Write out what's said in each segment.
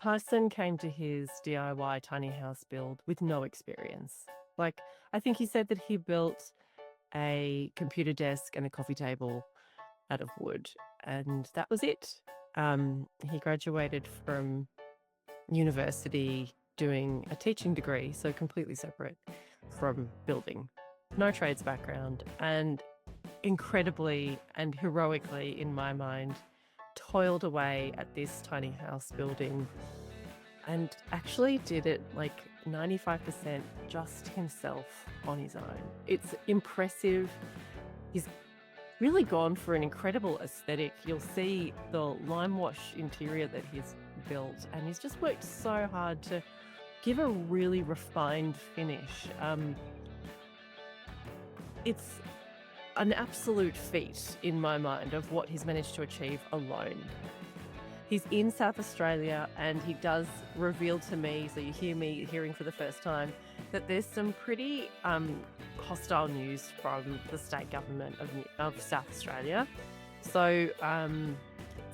Tyson came to his DIY tiny house build with no experience. Like, I think he said that he built a computer desk and a coffee table out of wood, and that was it. He graduated from university doing a teaching degree, so completely separate from building. No trades background, and incredibly and heroically, in my mind, toiled away at this tiny house building and actually did it like 95% just himself on his own. It's impressive. He's really gone for an incredible aesthetic. You'll see the Limewash interior that he's built, and he's just worked so hard to give a really refined finish. It's an absolute feat in my mind of what he's managed to achieve alone. He's in South Australia, and he does reveal to me, so you hear me hearing for the first time, that there's some pretty hostile news from the state government of South Australia. So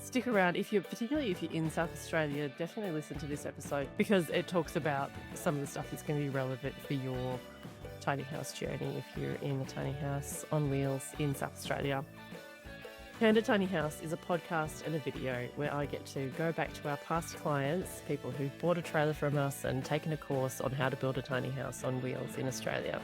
stick around particularly if you're in South Australia. Definitely listen to this episode because it talks about some of the stuff that's going to be relevant for your tiny house journey if you're in a tiny house on wheels in South Australia. Candid Tiny House is a podcast and a video where I get to go back to our past clients, people who've bought a trailer from us and taken a course on how to build a tiny house on wheels in Australia.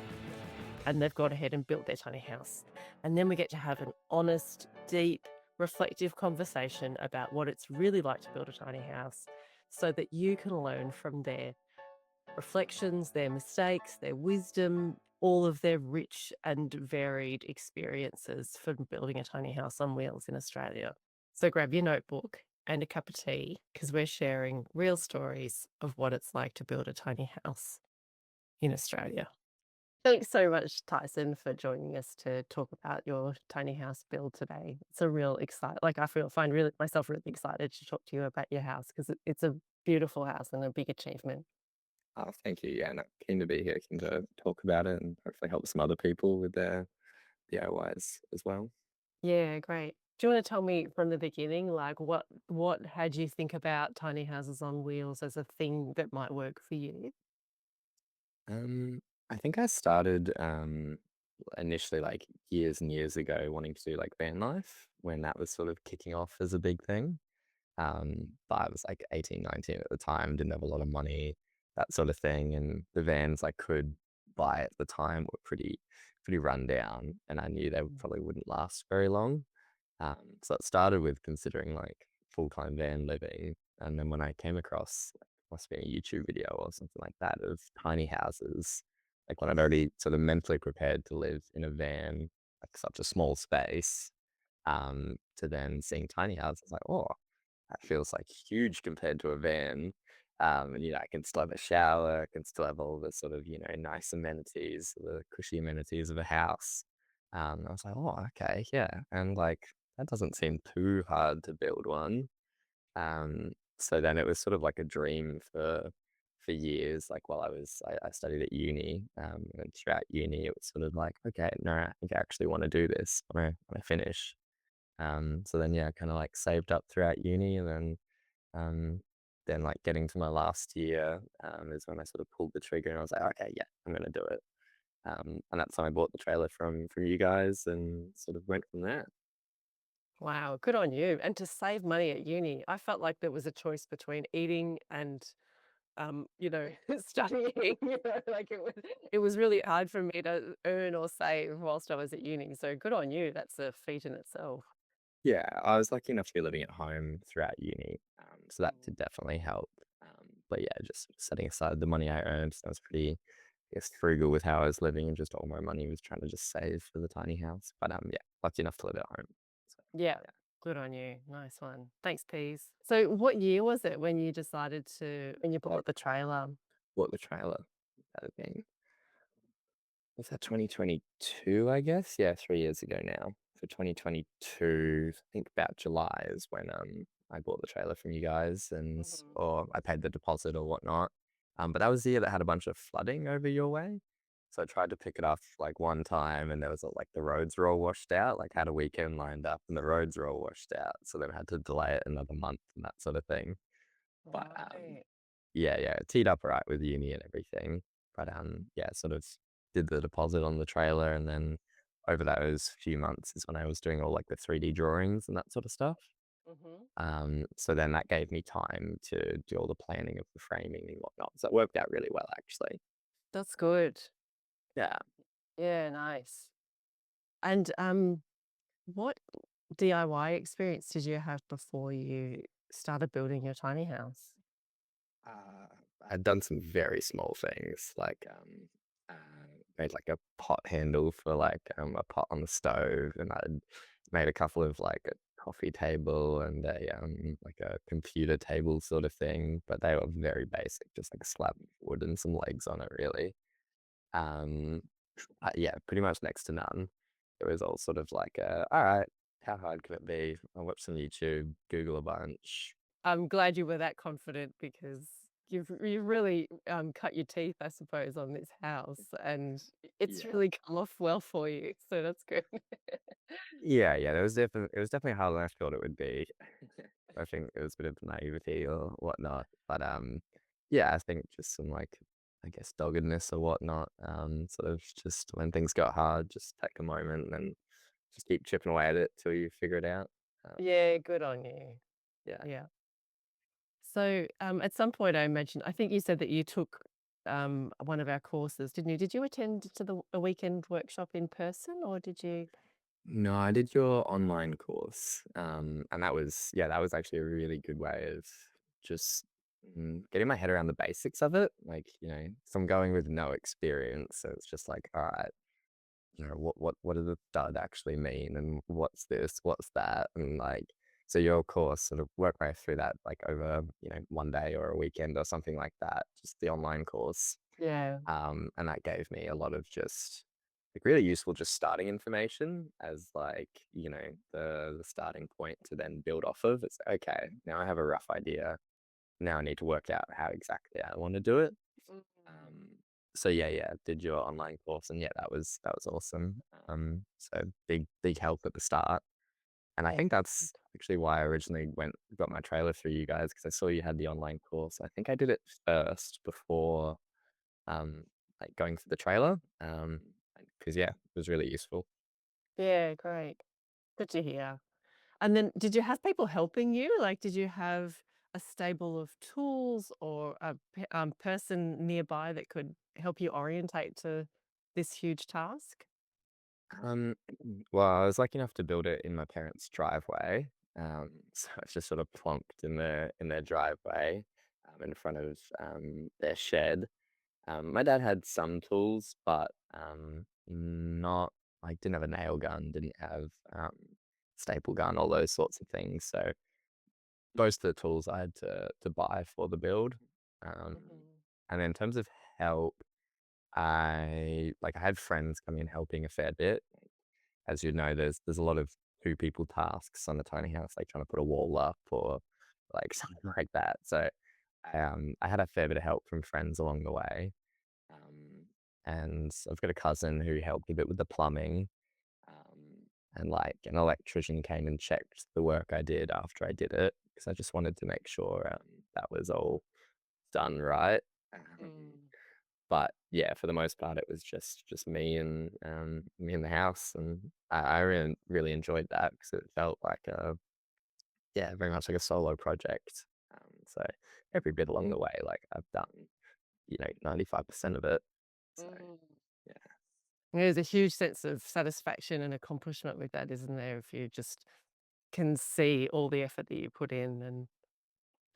And they've gone ahead and built their tiny house. And then we get to have an honest, deep, reflective conversation about what it's really like to build a tiny house so that you can learn from their reflections, their mistakes, their wisdom, all of their rich and varied experiences from building a tiny house on wheels in Australia. So grab your notebook and a cup of tea because we're sharing real stories of what it's like to build a tiny house in Australia. Thanks so much, Tyson, for joining us to talk about your tiny house build today. It's a real find really myself really excited to talk to you about your house because it's a beautiful house and a big achievement. Oh, thank you. Yeah, no, keen to be here, keen to talk about it and hopefully help some other people with their DIYs as well. Yeah, great. Do you want to tell me from the beginning, like what had you think about tiny houses on wheels as a thing that might work for you? Um, I think I started initially like years and years ago wanting to do like van life when that was sort of kicking off as a big thing. But I was like 18, 19 at the time, didn't have a lot of money, that sort of thing. And the vans I could buy at the time were pretty run down, and I knew they probably wouldn't last very long. So it started with considering like full-time van living. And then when I came across, must be a YouTube video or something like that of tiny houses, like when I'd already sort of mentally prepared to live in a van, like such a small space, to then seeing tiny houses, like, oh, that feels like huge compared to a van. And I can still have a shower, I can still have all the sort of, nice amenities, the cushy amenities of a house. I was like, oh, okay, yeah. And like that doesn't seem too hard to build one. So then it was sort of like a dream for years. Like while I studied at uni, and throughout uni, it was sort of like, okay, no, I think I actually want to do this when I finish. So then yeah, kind of like saved up throughout uni, and then like getting to my last year, is when I sort of pulled the trigger and I was like, okay, yeah, I'm gonna do it. And that's when I bought the trailer from you guys and sort of went from there. Wow, good on you. And to save money at uni, I felt like there was a choice between eating and studying. Like it was really hard for me to earn or save whilst I was at uni. So good on you. That's a feat in itself. Yeah, I was lucky enough to be living at home throughout uni, so that did definitely help. But yeah, just setting aside the money I earned, I was pretty, I guess, frugal with how I was living, and just all my money was trying to just save for the tiny house. But yeah, lucky enough to live at home. So Yeah, yeah, good on you. Nice one. Thanks, Peas. So what year was it when you bought the trailer? bought the trailer. That had been, was that 2022? I guess, yeah, 3 years ago now. For 2022, I think about July is when I bought the trailer from you guys, and Mhm. or I paid the deposit or whatnot. But that was the year that had a bunch of flooding over your way. So I tried to pick it up like one time, and there was like the roads were all washed out. Like had a weekend lined up, and the roads were all washed out. So then I had to delay it another month and that sort of thing. But Right. yeah, yeah, it teed up all right with uni and everything. But yeah, sort of did the deposit on the trailer, and then over those few months is when I was doing all like the 3D drawings and that sort of stuff. Hmm. So then that gave me time to do all the planning of the framing and whatnot. So it worked out really well, actually. That's good. Yeah. Yeah, nice. And what DIY experience did you have before you started building your tiny house? Uh, I'd done some very small things, like made like a pot handle for like a pot on the stove, and I'd made a couple of like a coffee table and a like a computer table sort of thing, but they were very basic, just like a slab of wood and some legs on it, really. Um, yeah, pretty much next to none. It was all sort of like, all right, how hard can it be? I'll watch some YouTube, Google a bunch. I'm glad you were that confident because you've really cut your teeth, I suppose, on this house, and it's Yeah. really come off well for you. So that's good. Yeah, yeah, it was definitely harder than I thought it would be. I think it was a bit of naivety or whatnot. But yeah, I think just some like I guess doggedness or whatnot. Sort of just when things got hard, just take a moment and just keep chipping away at it till you figure it out. Um, Yeah, good on you. yeah. Yeah. So at some point, I imagine, I think you said that you took one of our courses, didn't you? Did you attend to a weekend workshop in person, or did you? No, I did your online course. And that was yeah, that was actually a really good way of just getting my head around the basics of it. Like, so I'm going with no experience. So it's just like, all right, what does a stud actually mean, and what's this, what's that, and like, so your course sort of work my way through that like over one day or a weekend or something like that, just the online course. Yeah. And that gave me a lot of just like really useful just starting information as like the starting point to then build off of. It's okay, now I have a rough idea, now I need to work out how exactly I want to do it. Mm. um, so yeah, yeah, did your online course, and yeah, that was awesome. So big help at the start, and I Yeah. think that's actually why I originally got my trailer through you guys, because I saw you had the online course. I think I did it first before um like going for the trailer. Because yeah, it was really useful. Yeah, great. Good to hear. And then did you have people helping you? Like, did you have a stable of tools or a person nearby that could help you orientate to this huge task? Um, well, I was lucky enough to build it in my parents' driveway. So it's just sort of plonked in their driveway, in front of their shed. My dad had some tools, but not like didn't have a nail gun, didn't have staple gun, all those sorts of things. So most of the tools I had to buy for the build. Um, Mhm. and then in terms of help, I had friends coming in helping a fair bit. As you know, there's a lot of two people tasks on the tiny house, like trying to put a wall up or like something like that. So I had a fair bit of help from friends along the way. Um, and I've got a cousin who helped a bit with the plumbing. And like an electrician came and checked the work I did after I did it, because I just wanted to make sure that was all done right. Um, Mm. but yeah, for the most part, it was just me in the house, and I really enjoyed that because it felt like a yeah, very much like a solo project. So every bit along the way, like I've done 95% of it. So Mm. yeah. There's a huge sense of satisfaction and accomplishment with that, isn't there? If you just can see all the effort that you put in. And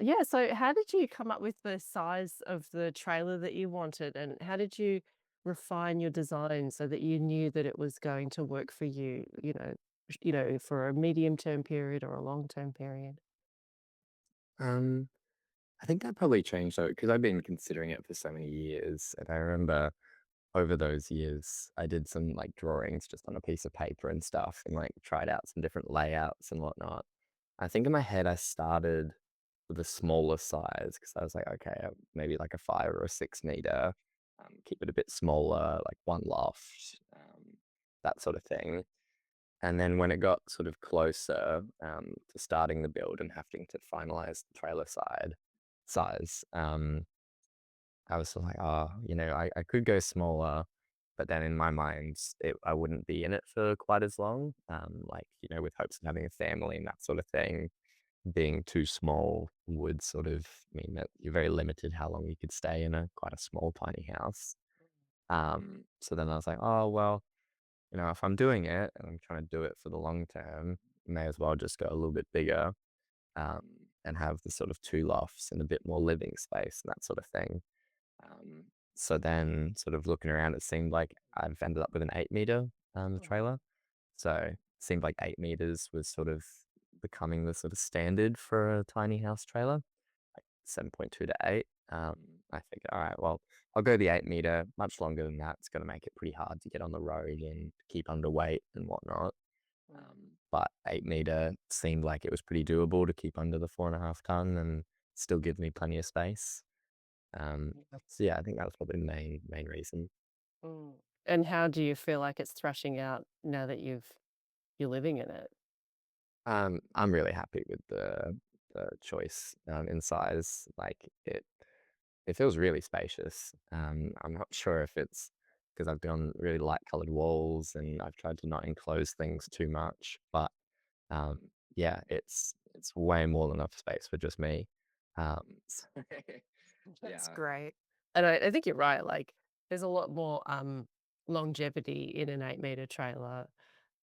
yeah, so how did you come up with the size of the trailer that you wanted? And how did you refine your design so that you knew that it was going to work for you, for a medium term period or a long term period? Um, I think that probably changed though, because I've been considering it for so many years, and I remember over those years, I did some like drawings just on a piece of paper and stuff, and like tried out some different layouts and whatnot. I think in my head, I started with a smaller size because I was like, okay, maybe like a 5 or a 6 meter, keep it a bit smaller, like one loft, that sort of thing. And then when it got sort of closer to starting the build and having to finalize the trailer side, size. I was sort of like, oh, I could go smaller, but then in my mind, I wouldn't be in it for quite as long. Like, with hopes of having a family and that sort of thing. Being too small would sort of mean that you're very limited how long you could stay in a quite a small, tiny house. So then I was like, oh, well, if I'm doing it and I'm trying to do it for the long term, may as well just go a little bit bigger, um, and have the sort of two lofts and a bit more living space and that sort of thing. Um, so then, sort of looking around, it seemed like I've ended up with an 8 meter trailer. So it seemed like 8 meters was sort of becoming the sort of standard for a tiny house trailer, like 7.2 to 8. I think, all right, well, I'll go the 8 meter. Much longer than that, it's going to make it pretty hard to get on the road and keep underweight and whatnot. But 8 meter seemed like it was pretty doable to keep under the 4.5 ton and still give me plenty of space. So yeah, I think that was probably the main reason. Mm. And how do you feel like it's thrashing out now that you're living in it? I'm really happy with the choice in size. Like it feels really spacious. I'm not sure if it's because I've done really light colored walls and I've tried to not enclose things too much, but um, yeah, it's way more than enough space for just me. So That's yeah, great. And I think you're right, like, there's a lot more, longevity in an 8-meter trailer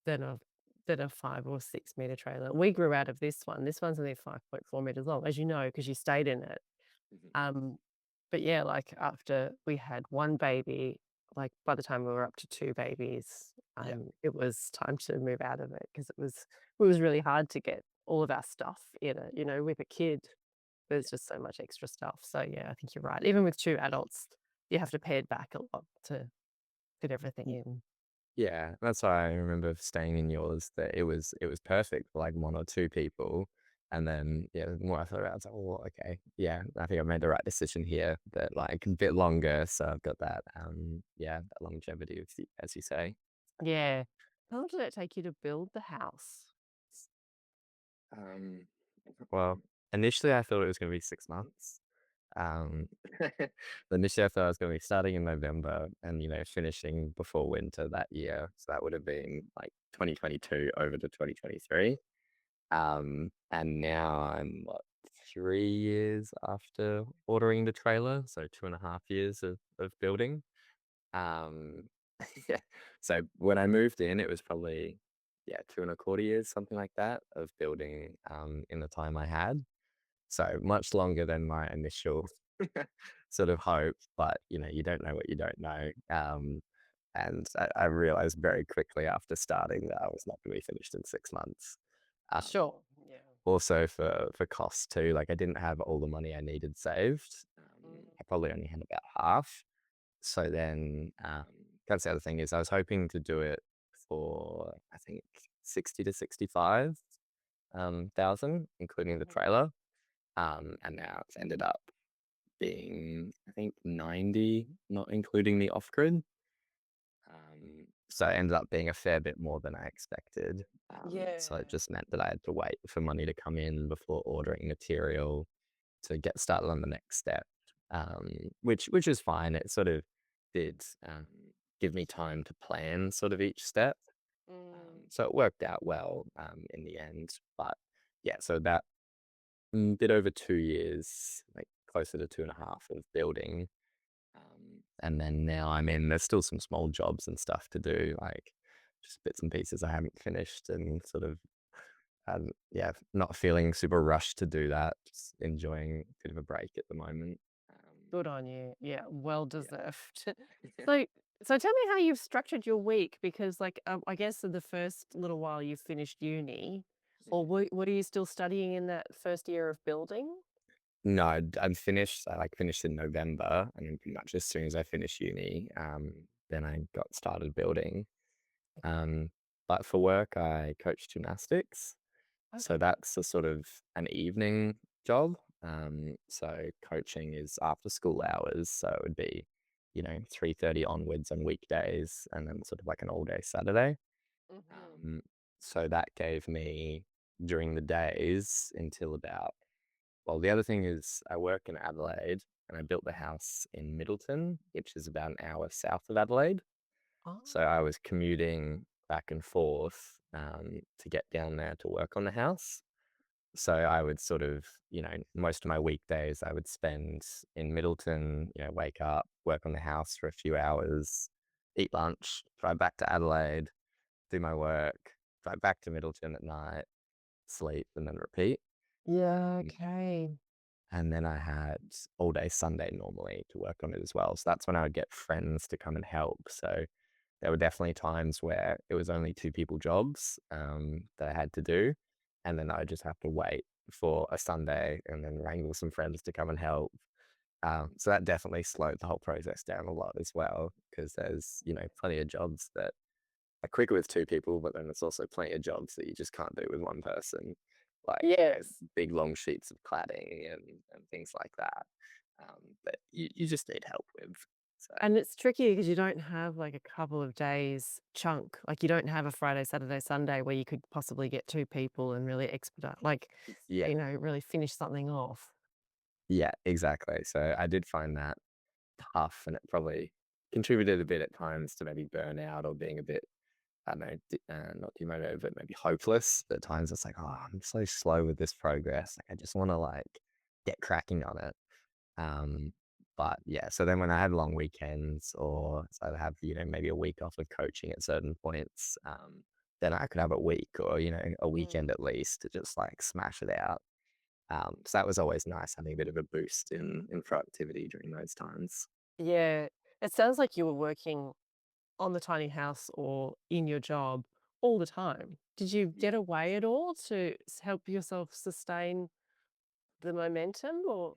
than a 5 or 6-meter trailer. We grew out of this one. This one's only 5.4 meters long, as you know, because you stayed in it. mhm, Um, but yeah, like, after we had 1 baby, like, by the time we were up to 2 babies, yeah, it was time to move out of it because it was really hard to get all of our stuff in it, with a kid. yeah. There's just so much extra stuff. So, yeah, I think you're right. Even with 2 adults, you have to pare it back a lot to fit everything in. Yeah, that's why I remember staying in yours that it was perfect for like one or two people. And then yeah, the more I thought about it, I was like, oh, okay. Yeah, I think I made the right decision here. That like a bit longer, so I've got that that longevity as you say. Yeah. How long did it take you to build the house? Um well, initially I thought it was gonna be 6 months. Um initially I thought I was gonna be starting in November and finishing before winter that year. So that would have been like 2022 over to 2023. And now I'm what, 3 years after ordering the trailer, so 2.5 years of building. Um, yeah. So when I moved in, it was probably 2.25 years, something like that, of building in the time I had. So much longer than my initial sort of hope, but you don't know what you don't know. And I realized very quickly after starting that I was not going to be finished in 6 months. Um, Sure. Yeah. also for costs too, like I didn't have all the money I needed saved. I probably only had about half. So then, that's the other thing is I was hoping to do it for I think 60 to 65 thousand, including the Mhm. trailer. And now it's ended up being I think 90, not including the off grid. So it ended up being a fair bit more than I expected. So it Yeah. just meant that I had to wait for money to come in before ordering material to get started on the next step, which is fine. It sort of did give me time to plan sort of each step. Mm. So it worked out well in the end. But yeah, so about bit over 2 years, like closer to 2.5 of building. And then now I'm in, there's still some small jobs and stuff to do, like just bits and pieces I haven't finished and sort of, not feeling super rushed to do that. Just enjoying a bit of a break at the moment. Good on you. Yeah, well Yeah. deserved. So so tell me how you've structured your week because, like, I guess in the first little while you finished uni, or Mhm. were you still studying in that first year of building? No, I'm finished. I like finished in November, and then pretty much as soon as I finished uni, then I got started building. Um, but for work, I coach gymnastics. So Okay. that's a sort of an evening job. So coaching is after school hours. So it would be, 3:30 onwards on weekdays and then sort of like an all day Saturday. Mhm. Um, so that gave me during the days until about well, the other thing is I work in Adelaide and I built the house in Middleton, which is about an hour south of Adelaide. Oh. So I was commuting back and forth to get down there to work on the house. So I would sort of, most of my weekdays I would spend in Middleton, wake up, work on the house for a few hours, eat lunch, drive back to Adelaide, do my work, drive back to Middleton at night, sleep, and then repeat. Yeah, okay. And then I had all day Sunday normally to work on it as well. So that's when I would get friends to come and help. So there were definitely times where it was only two people jobs that I had to do. And then I would just have to wait for a Sunday and then wrangle some friends to come and help. So that definitely slowed the whole process down a lot as well, because there's, plenty of jobs that are quicker with two people, but then there's also plenty of jobs that you just can't do with one person, like Yes. big long sheets of cladding and things like that, that you just need help with. So And it's tricky because you don't have like a couple of days chunk. Like you don't have a Friday, Saturday, Sunday where you could possibly get two people and really expedite, like, yeah, really finish something off. yeah, exactly. So I did find that tough, and it probably contributed a bit at times to maybe burnout or being a bit, I don't know, not demotivated, but maybe hopeless. At times it's like, oh, I'm so slow with this progress. Like, I just want to get cracking on it. Um, but yeah, so then when I had long weekends or so I'd have, maybe a week off of coaching at certain points, then I could have a week or, a weekend Mm. at least to just smash it out. So that was always nice having a bit of a boost in productivity during those times. Yeah. It sounds like you were working on the tiny house or in your job all the time. Did you Yeah. get away at all to help yourself sustain the momentum or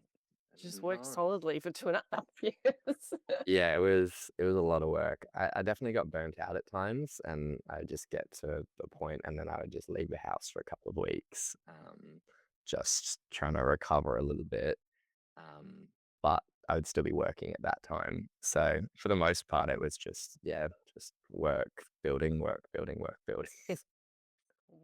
just work No. solidly for 2.5 years? Yeah, it was a lot of work. I definitely got burnt out at times, and I would just get to the point, and then I would just leave the house for a couple of weeks, just trying to recover a little bit. Um, but I would still be working at that time. So for the most part, it was just just work, building, work, building, work, building.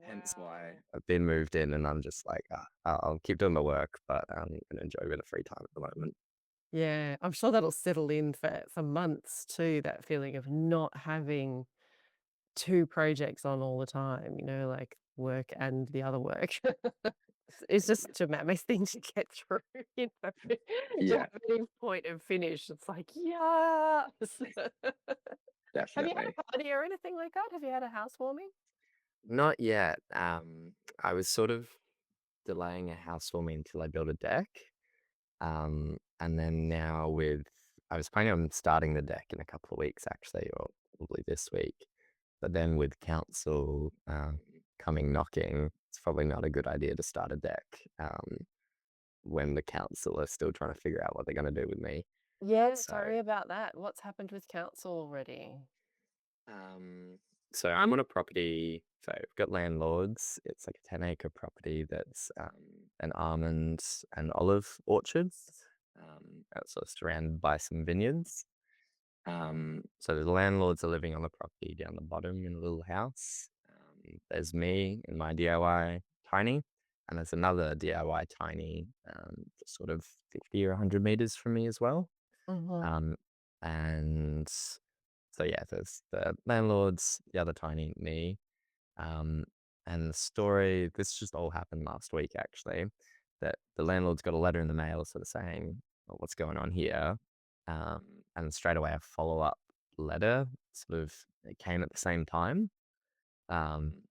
Hence why Wow. I've been moved in, and I'm just like, I'll keep doing the work, but I'm gonna enjoy a bit of free time at the moment. Yeah, I'm sure that'll settle in for months too, that feeling of not having 2 projects on all the time, like work and the other work. It's just such a mammoth thing to get through, to Yeah, have any point of finish. It's like, yes. Have you had definitely. a party or anything like that? Have you had a housewarming? Not yet. I was sort of delaying a housewarming until I built a deck. And then now I was planning on starting the deck in a couple of weeks actually, or probably this week. But then with council coming knocking, it's probably not a good idea to start a deck when the council are still trying to figure out what they're going to do with me. Yeah, So sorry about that. What's happened with council already? Um, so I'm on a property. So we've got landlords. It's like a 10-acre property that's an almond and olive orchard. It's sort of surrounded by some vineyards. So the landlords are living on the property down the bottom in a little house. There's me in my DIY tiny, and there's another DIY tiny, just sort of 50 or 100 meters from me as well. Mhm. Um, and so yeah, there's the landlords, the other tiny, me. Um, and the story, this just all happened last week actually, that the landlord's got a letter in the mail sort of saying, well, what's going on here? Um, and straight away a follow-up letter sort of it came at the same time.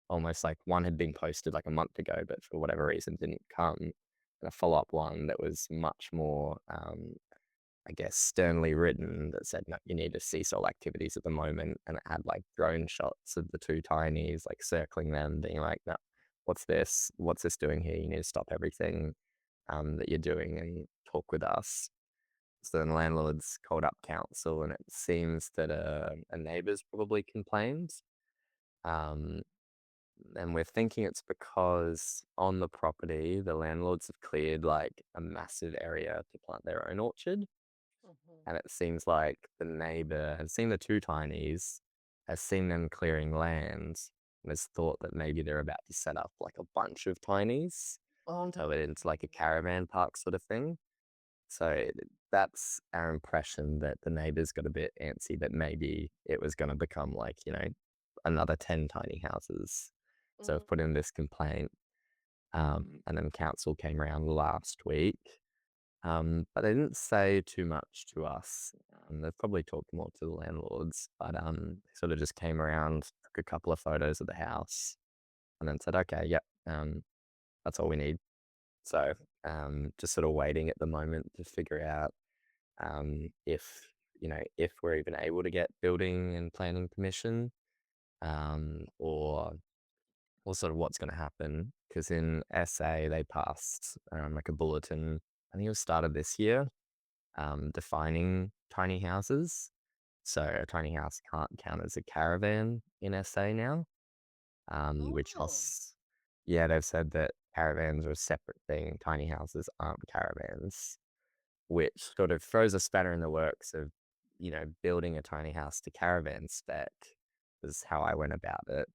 Almost like one had been posted like a month ago, but for whatever reason didn't come. And a follow-up one that was much more I guess, sternly written that said, no, you need to cease all activities at the moment. And it had like drone shots of the two tinies, like circling them, being like, no, what's this? What's this doing here? You need to stop everything that you're doing and talk with us. So then the landlords called up council, and it seems that a neighbour's probably complained. Um, and we're thinking it's because on the property, the landlords have cleared like a massive area to plant their own orchard. Mhm. And it seems like the neighbor has seen the two tinies, has seen them clearing land, and has thought that maybe they're about to set up like a bunch of tinies. so it's like a caravan park sort of thing. So that's our impression that the neighbors got a bit antsy that maybe it was going to become like, another 10 tiny houses. So I've Mm. put in this complaint. And then council came around last week. But they didn't say too much to us. They've probably talked more to the landlords, but they sort of just came around, took a couple of photos of the house, and then said, okay, yep, that's all we need. So just sort of waiting at the moment to figure out if if we're even able to get building and planning permission, or sort of what's going to happen. Because in SA they passed like a bulletin. I think it was started this year, defining tiny houses. So a tiny house can't count as a caravan in SA now, which Oh. has, yeah, they've said that caravans are a separate thing. Tiny houses aren't caravans, which sort of throws a spanner in the works of, building a tiny house to caravan spec is how I went about it.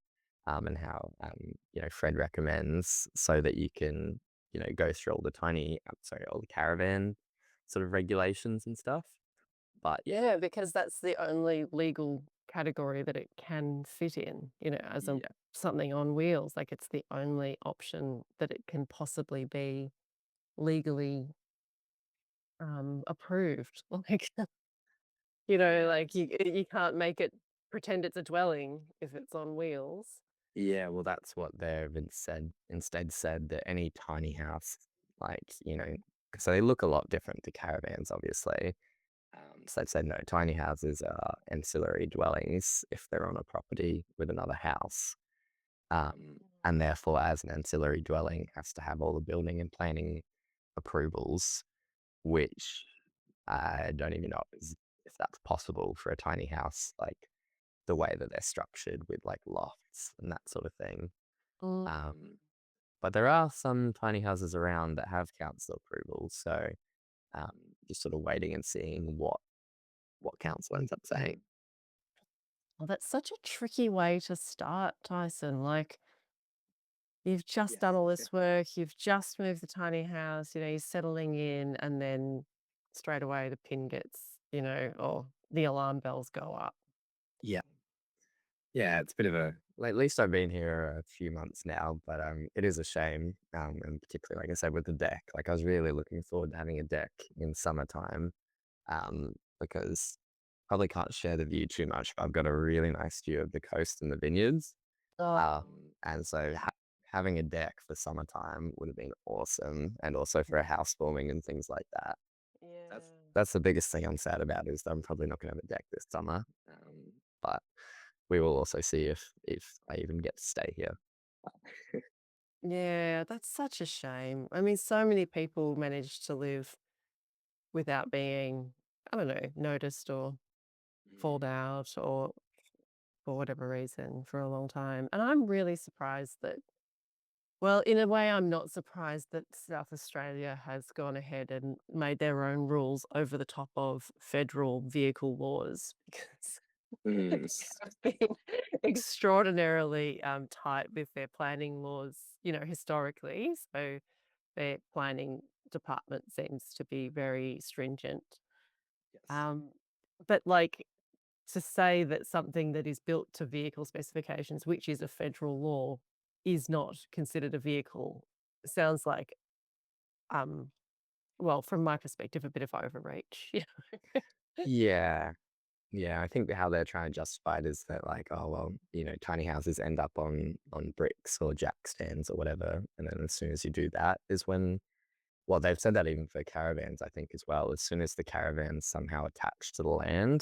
And how, Fred recommends so that you can, go through all the caravan sort of regulations and stuff. But Yeah, because that's the only legal category that it can fit in, as a yeah, something on wheels. Like it's the only option that it can possibly be legally approved. Like, yeah, like you can't make it pretend it's a dwelling if it's on wheels. yeah. Well, that's what they've instead said that any tiny house, like, so they look a lot different to caravans, obviously. So they've said no, tiny houses are ancillary dwellings if they're on a property with another house. And therefore, as an ancillary dwelling, has to have all the building and planning approvals, which I don't even know if that's possible for a tiny house, like the way that they're structured with like lofts and that sort of thing. Mm. Um, but there are some tiny houses around that have council approvals, so um, just sort of waiting and seeing what council ends up saying. Well, that's such a tricky way to start, Tyson. Like, you've just done Yes. all Yeah. this work, you've just moved the tiny house, you're settling in, and then straight away the pin gets, or the alarm bells go up. Yeah. Yeah, it's a bit of a like, at least I've been here a few months now, but it is a shame. And particularly like I said with the deck, like I was really looking forward to having a deck in summertime. Because probably can't share the view too much, but I've got a really nice view of the coast and the vineyards. Oh, And so having a deck for summertime would have been awesome, and also for a housewarming and things like that. That's yeah. that's the biggest thing I'm sad about is that I'm probably not going to have a deck this summer. But we will also see if I even get to stay here. Yeah, that's such a shame. I mean, so many people manage to live without being, I don't know, noticed or called Mm. out or for whatever reason for a long time. And I'm really surprised that, well, in a way, I'm not surprised that South Australia has gone ahead and made their own rules over the top of federal vehicle laws because Mm. they've been extraordinarily tight with their planning laws, historically. So their planning department seems to be very stringent. Yes. Um, but like to say that something that is built to vehicle specifications, which is a federal law, is not considered a vehicle sounds like, um, well, from my perspective, a bit of overreach. Yeah. Yeah. Yeah, I think how they're trying to justify it is that like, oh well, tiny houses end up on bricks or jack stands or whatever, and then as soon as you do that is when, well, they've said that even for caravans, I think as well. As soon as the caravan's somehow attached to the land,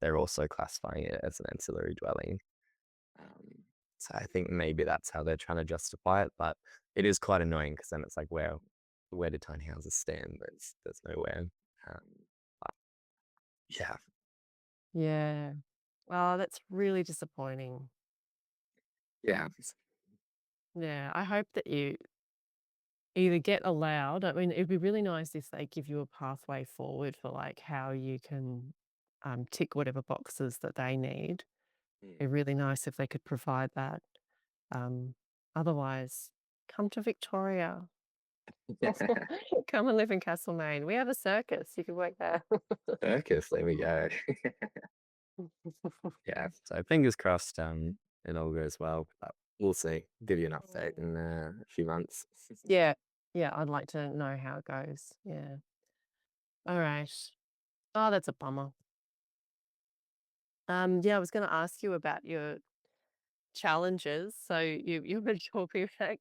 they're also classifying it as an ancillary dwelling. Um, so I think maybe that's how they're trying to justify it, but it is quite annoying because then it's like, well, where do tiny houses stand? There's nowhere. Um, but yeah, Yeah. Oh, that's really disappointing. yeah. Yeah, I hope that you either get allowed. I mean, it'd be really nice if they give you a pathway forward for, like, how you can, tick whatever boxes that they need. Mm. It'd be really nice if they could provide that. Um, Otherwise, come to Victoria. Come and live in Castlemaine. We have a circus. You can work there. Circus, there we go. Yeah, so fingers crossed, it all goes well, but we'll see. Give you an update in a few months. Yeah. Yeah, I'd like to know how it goes. Yeah. All right. Oh, that's a bummer. Yeah, I was going to ask you about your challenges. So you've been talking about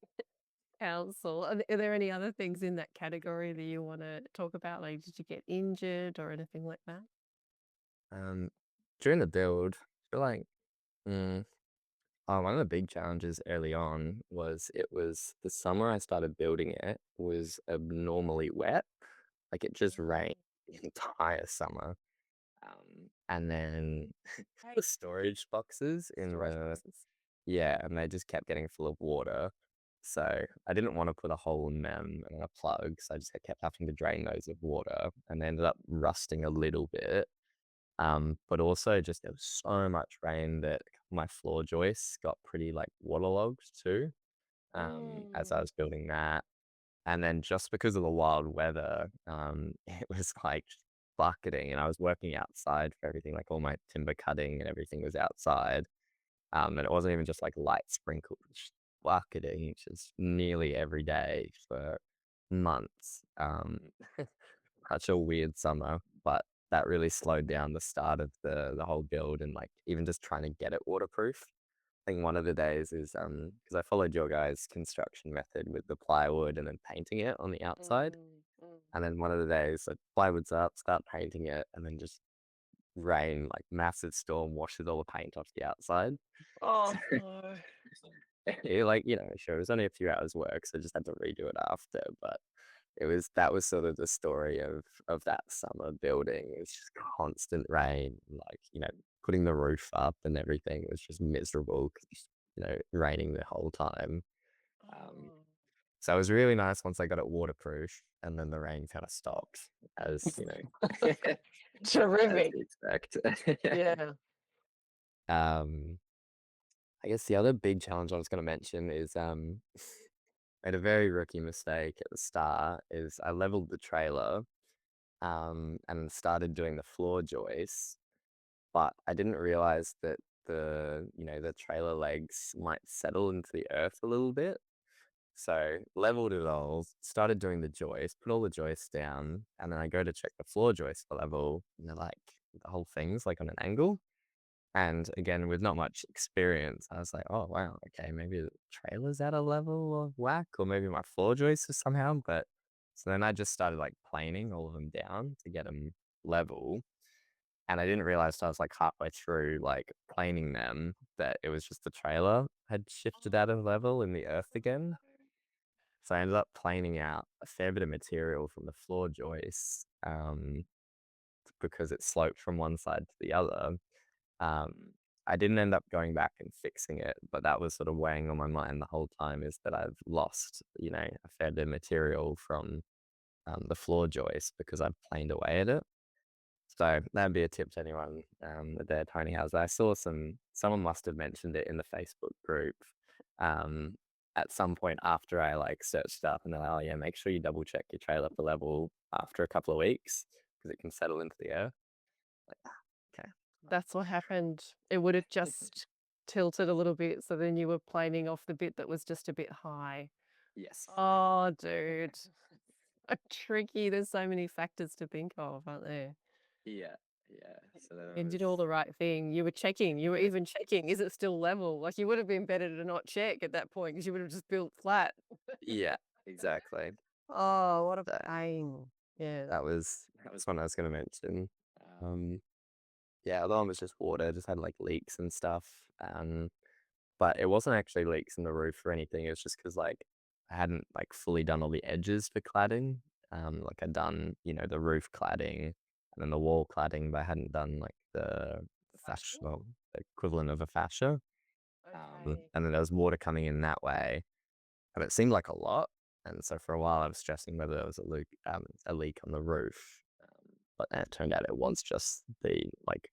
council. Are there any other things in that category that you want to talk about? Like, did you get injured or anything like that? Um, During the build, I feel like, mm, one of the big challenges early on was it was the summer I started building it was abnormally wet. Like it just rained the entire summer. And then the storage boxes in Storage the boxes. yeah, and they just kept getting full of water. So I didn't want to put a hole in them and a plug, so I just kept having to drain those of water, and they ended up rusting a little bit. But also just there was so much rain that my floor joists got pretty like waterlogged too. As I Mm. was building that. And then just because of the wild weather, it was like bucketing and I was working outside for everything, like all my timber cutting and everything was outside. And it wasn't even just like light sprinkles, just bucketing just nearly every day for months. Such a weird summer, but that really slowed down the start of the whole build and like even just trying to get it waterproof. I think one of the days is because I followed your guys' construction method with the plywood and then painting it on the outside. Mm, mm. And then one of the days, like plywood's up, start painting it, and then just rain, like massive storm washes all the paint off the outside. Oh, no. It, like, sure, it was only a few hours work, so I just had to redo it after. But that was sort of the story of that summer building. It was just constant rain, like, putting the roof up and everything was just miserable because, raining the whole time. Um, Oh. so it was really nice once I got it waterproof and then the rain kind of stopped as, as Terrific. you expect. Yeah. Um, I guess the other big challenge I was going to mention is made a very rookie mistake at the start is I leveled the trailer and started doing the floor joists, but I didn't realize that the trailer legs might settle into the earth a little bit. So leveled it all, started doing the joists, put all the joists down, and then I go to check the floor joist for level, and they're like the whole thing's like on an angle. And again, with not much experience, I was like, oh wow, okay, maybe the trailer's at a level of whack, or maybe my floor joists are somehow. But so then I just started like planing all of them down to get them level. And I didn't realize till I was like halfway through like planing them that it was just the trailer had shifted out of level in the earth again. So I ended up planing out a fair bit of material from the floor joists because it sloped from one side to the other. Um, I didn't end up going back and fixing it, but that was sort of weighing on my mind the whole time is that I've lost, a fair bit of material from the floor joist because I've planed away at it. So that'd be a tip to anyone at their tiny house. I saw someone must have mentioned it in the Facebook group um, at some point after I like searched up and they're like, oh yeah, make sure you double check your trailer for level after a couple of weeks because it can settle into the air. Like, okay. That's what happened. It would have just tilted a little bit, so then you were planing off the bit that was just a bit high. Yes. Oh, dude. Tricky. There's so many factors to think of, aren't there? Yeah, yeah. So then You it did was all the right thing. You were checking. You were even checking, is it still level? Like, you would have been better to not check at that point because you would have just built flat. yeah, exactly. Oh, what a So pain. Yeah. that was one I was gonna mention. Um, yeah, other one was just water, just had like leaks and stuff. But it wasn't actually leaks in the roof or anything. It was just because like I hadn't like fully done all the edges for cladding. Like I'd done, the roof cladding and then the wall cladding, but I hadn't done like the fascia, Fascia? well, the equivalent of a fascia. Okay. And then there was water coming in that way, and it seemed like a lot. And so for a while, I was stressing whether there was a leak on the roof. But then it turned out it was just the like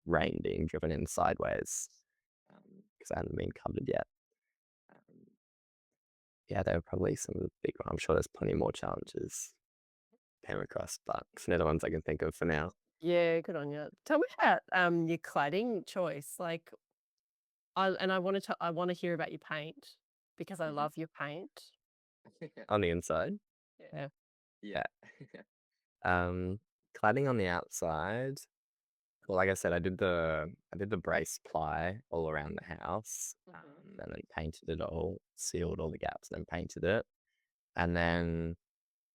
rain being driven in sideways because I hadn't been covered yet. Um, yeah, they were probably some of the big ones. I'm sure there's plenty more challenges came across, but they're the ones I can think of for now. Yeah, good on you. Tell me about your cladding choice. Like, I want to hear about your paint because I Mhm. love your paint. On the inside, Yeah. yeah. Um, Cladding on the outside. Well, like I said, I did the brace ply all around the house, Hmm. and then painted it all, sealed all the gaps, and then painted it. And then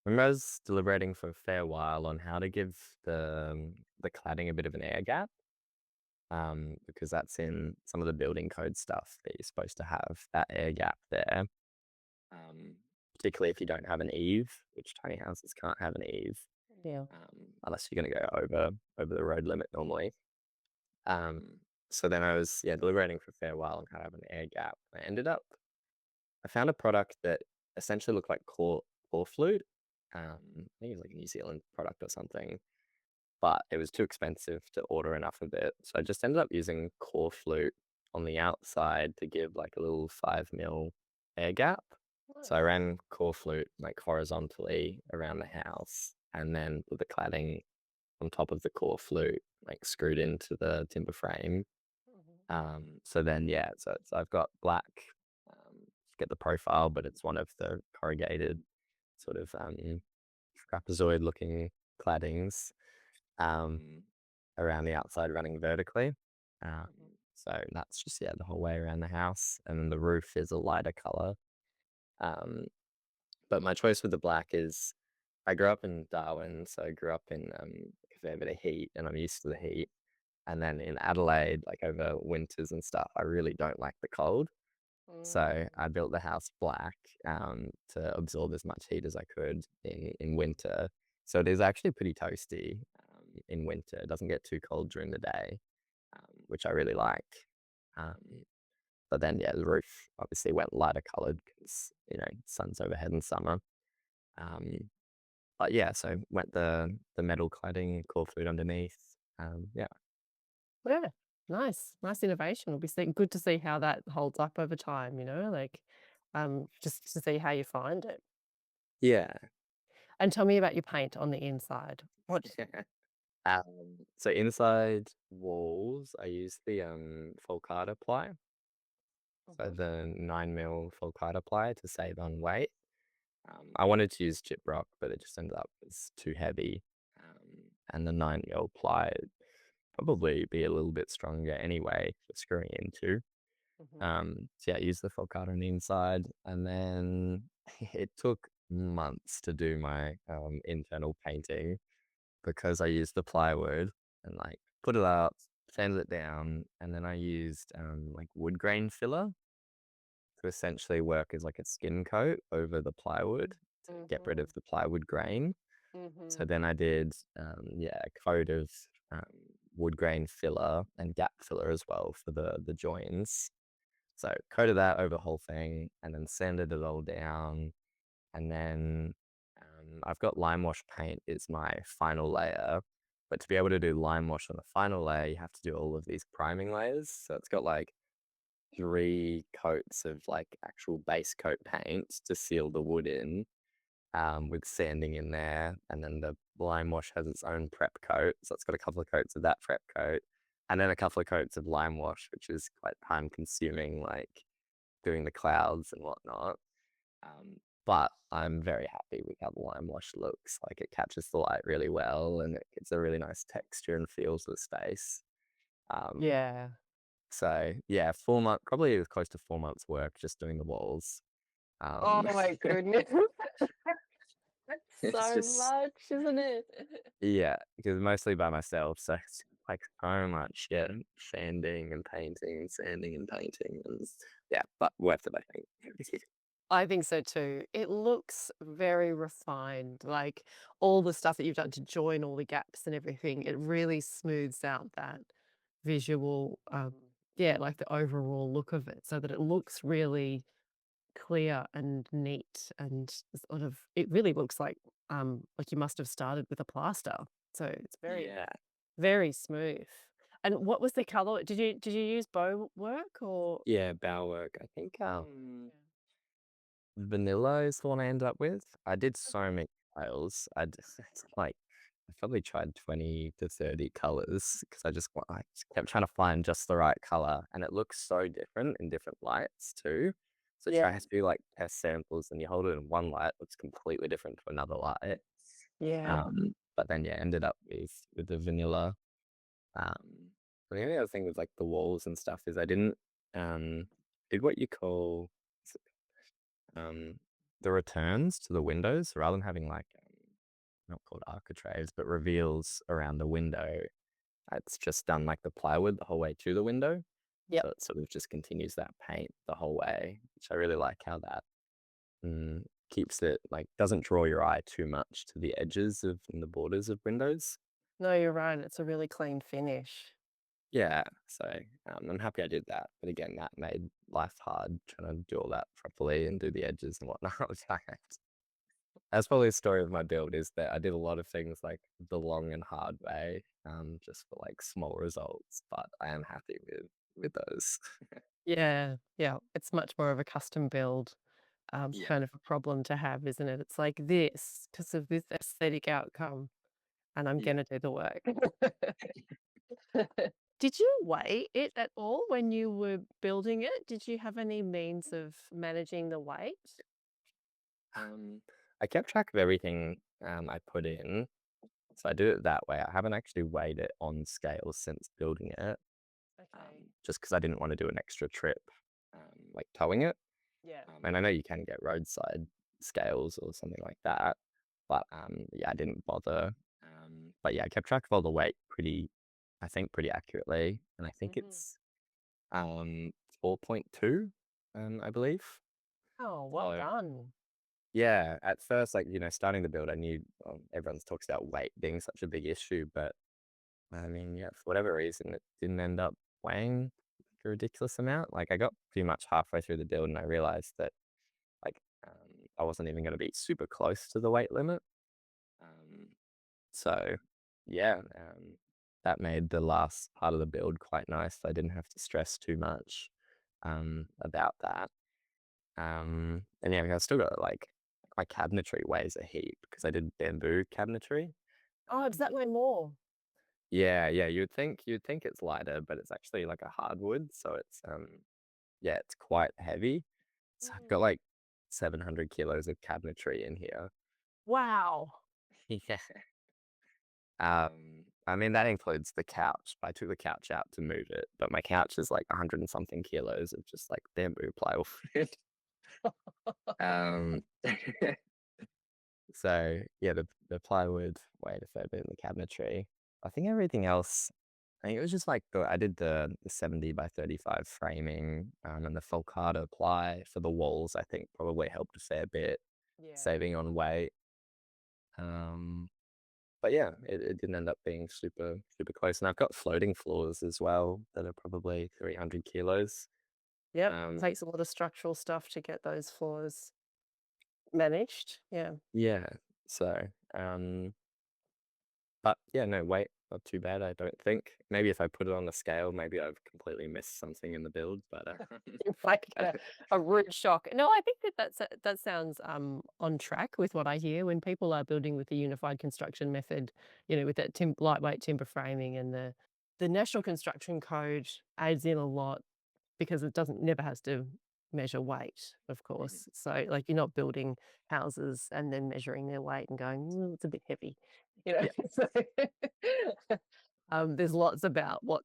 I remember I was deliberating for a fair while on how to give the cladding a bit of an air gap, because that's in some of the building code stuff that you're supposed to have that air gap there. Um, Particularly if you don't have an eave, which tiny houses can't have an eave, Yeah. unless you're going to go over the road limit normally. Um, so then I was, yeah, deliberating for a fair while and kind of have an air gap. I found a product that essentially looked like core flute. I think it's like a New Zealand product or something, but it was too expensive to order enough of it. So I just ended up using core flute on the outside to give like a little 5 mil air gap. So I Nice. ran core flute like horizontally around the house and then with the cladding on top of the core flute, like screwed into the timber frame. Mhm. So then, yeah, so I've got black, get the profile, but it's one of the corrugated sort of trapezoid looking claddings um, around the outside running vertically. Um, Mhm. so that's just, yeah, the whole way around the house. And then the roof is a lighter color. Um, but my choice with the black is I grew up in Darwin, so I grew up in a fair bit of heat and I'm used to the heat. And then in Adelaide, like over winters and stuff, I really don't like the cold. So Mm. I built the house black to absorb as much heat as I could in winter. So it is actually pretty toasty in winter. It doesn't get too cold during the day, which I really like. Um, but then, yeah, the roof obviously went lighter colored because, sun's overhead in summer. Um, but yeah, so went the metal cladding, core food underneath. Yeah. Yeah. Nice. Nice innovation. It'll be good to see how that holds up over time, like just to see how you find it. Yeah. And tell me about your paint on the inside. What? So inside walls, I use the Folcata ply, so Mhm. the 9 mil Folcata ply to save on weight. I wanted to use gyprock, but it just ended up it's too heavy, and the 9 mil ply would probably be a little bit stronger anyway for screwing into. Mhm. So yeah, I used the Folcata on the inside, and then it took months to do my internal painting because I used the plywood and like put it up, sanded it down, and then I used like wood grain filler to essentially work as like a skin coat over the plywood to get rid Mhm. of the plywood grain. So Mhm. then I did yeah, a coat of um, wood grain filler and gap filler as well for the joins. So coated that over the whole thing and then sanded it all down. And then I've got Limewash paint is my final layer. But to be able to do Limewash on the final layer, you have to do all of these priming layers. So it's got like 3 coats of like actual base coat paint to seal the wood in, with sanding in there. And then the Limewash has its own prep coat. So it's got a couple of coats of that prep coat. And then a couple of coats of Limewash, which is quite time consuming, like doing the clouds and whatnot. Um, but I'm very happy with how the lime wash looks. Like it catches the light really well and it gives a really nice texture and feel to the space. Um, Yeah. so yeah, 4 months, probably close to 4 months work just doing the walls. Oh Um, my goodness. That's it's so just, much, isn't it? yeah, because mostly by myself. So it's like so much, yeah, sanding and painting and sanding and painting. And yeah, but worth it, I think. I think so too. It looks very refined, like all the stuff that you've done to join all the gaps and everything, it really smooths out that visual, yeah, like the overall look of it so that it looks really clear and neat and sort of, it really looks like you must have started with a plaster. So it's very, Yeah. very smooth. And what was the color? Did you use bow work or? Yeah, bow work. I think Yeah. vanilla is the one I ended up with. I did so many styles. It's like I probably tried 20 to 30 colors because I just kept trying to find just the right color, and it looks so different in different lights too. So Yeah. try to do like test samples, and you hold it in one light, looks completely different to another light. Yeah. But then yeah, ended up with the vanilla. Um, the only other thing with like the walls and stuff is I didn't did what you call um, the returns to the windows rather than having like not called architraves, but reveals around the window. It's just done like the plywood the whole way to the window, Yep. so it sort of just continues that paint the whole way, which I really like how that keeps it like doesn't draw your eye too much to the edges of and the borders of windows. No, you're right. It's a really clean finish. Yeah, so I'm happy I did that. But again, that made life hard trying to do all that properly and do the edges and whatnot. That's probably the story of my build is that I did a lot of things like the long and hard way, just for like small results. But I am happy with those. Yeah. Yeah. It's much more of a custom build, Yeah, kind of a problem to have, isn't it? It's like this because of this aesthetic outcome, and I'm yeah. gonna do the work. Did you weigh it at all when you were building it? Did you have any means of managing the weight? Um, I kept track of everything I put in, so I do it that way. I haven't actually weighed it on scale since building it, Okay. just because I didn't want to do an extra trip, like towing it. Yeah. And I know you can get roadside scales or something like that, but yeah, I didn't bother. But yeah, I kept track of all the weight I think pretty accurately, and I think Mhm. it's 4.2, I believe. Oh, well So done. yeah, at first, like starting the build, I knew everyone talks about weight being such a big issue, but I mean, yeah, for whatever reason, it didn't end up weighing a ridiculous amount. Like I got pretty much halfway through the build, and I realized that like I wasn't even going to be super close to the weight limit. Um, so yeah, that made the last part of the build quite nice. I didn't have to stress too much about that. And yeah, I still got like my cabinetry weighs a heap because I did bamboo cabinetry. Oh, does Um, that weigh more? yeah, yeah, you'd think it's lighter, but it's actually like a hardwood, so it's yeah, it's quite heavy. So I've got Mm. like 700 kilos of cabinetry in here. Wow. Yeah. I mean, that includes the couch. I took the couch out to move it, but my couch is like 100 and something kilos of just like bamboo plywood. Um, so yeah, the plywood weighed a fair bit in the cabinetry. I think everything else, I think it was just like I did the 70 by 35 framing, and the Falcata ply for the walls, I think probably helped a fair bit, Yeah. saving on weight. Um, But yeah, it didn't end up being super close. And I've got floating floors as well that are probably 300 kilos. Yep. Um, Takes a lot of structural stuff to get those floors managed. Yeah. yeah. So, but yeah, no, weight, not too bad, I don't think. Maybe if I put it on the scale, maybe I've completely missed something in the build, but You might get a rude shock. No, I think that sounds on track with what I hear when people are building with the unified construction method, with that lightweight timber framing and the National Construction Code adds in a lot because it doesn't never has to measure weight, of Mhm. course. So like you're not building houses and then measuring their weight and going, it's a bit heavy. You know, Yeah, so there's lots about what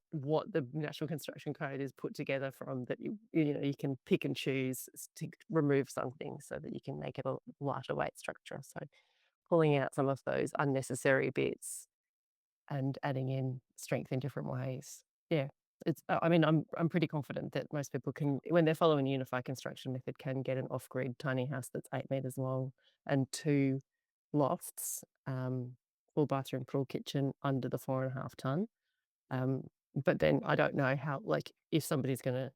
the National Construction Code is put together from that you can pick and choose to remove something so that you can make it a lighter weight structure. So pulling out some of those unnecessary bits and adding in strength in different ways. Yeah. I mean, I'm pretty confident that most people can, when they're following the unified construction method, can get an off-grid tiny house that's 8 meters long and two lofts, full bathroom, full kitchen under the 4.5 ton. But then I don't know how, like, if somebody's going to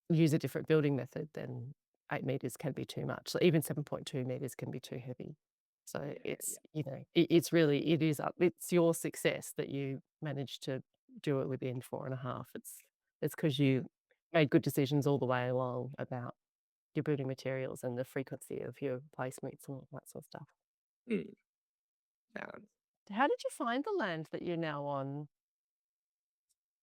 use a different building method, then 8 meters can be too much. So even 7.2 meters can be too heavy. So yeah, it's, yeah, it's your success that you managed to do it within 4.5. It's because you made good decisions all the way along about your building materials and the frequency of your placements and all that sort of stuff. Mm, yeah. How did you find the land that you're now on?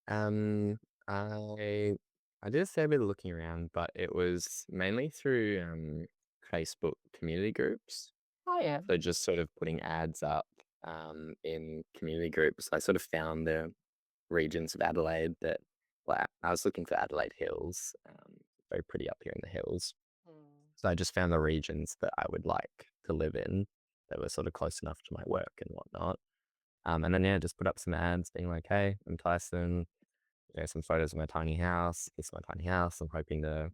Um, I I did a fair bit of looking around, but it was mainly through Facebook community groups. Oh, yeah. So just sort of putting ads up in community groups. I sort of found the regions of Adelaide that, well, I was looking for Adelaide Hills, very pretty up here in the hills. Mm. So I just found the regions that I would like to live in that were sort of close enough to my work and whatnot. And then, yeah, just put up some ads being like, hey, I'm Tyson. Some photos of my tiny house. This is my tiny house. I'm hoping to,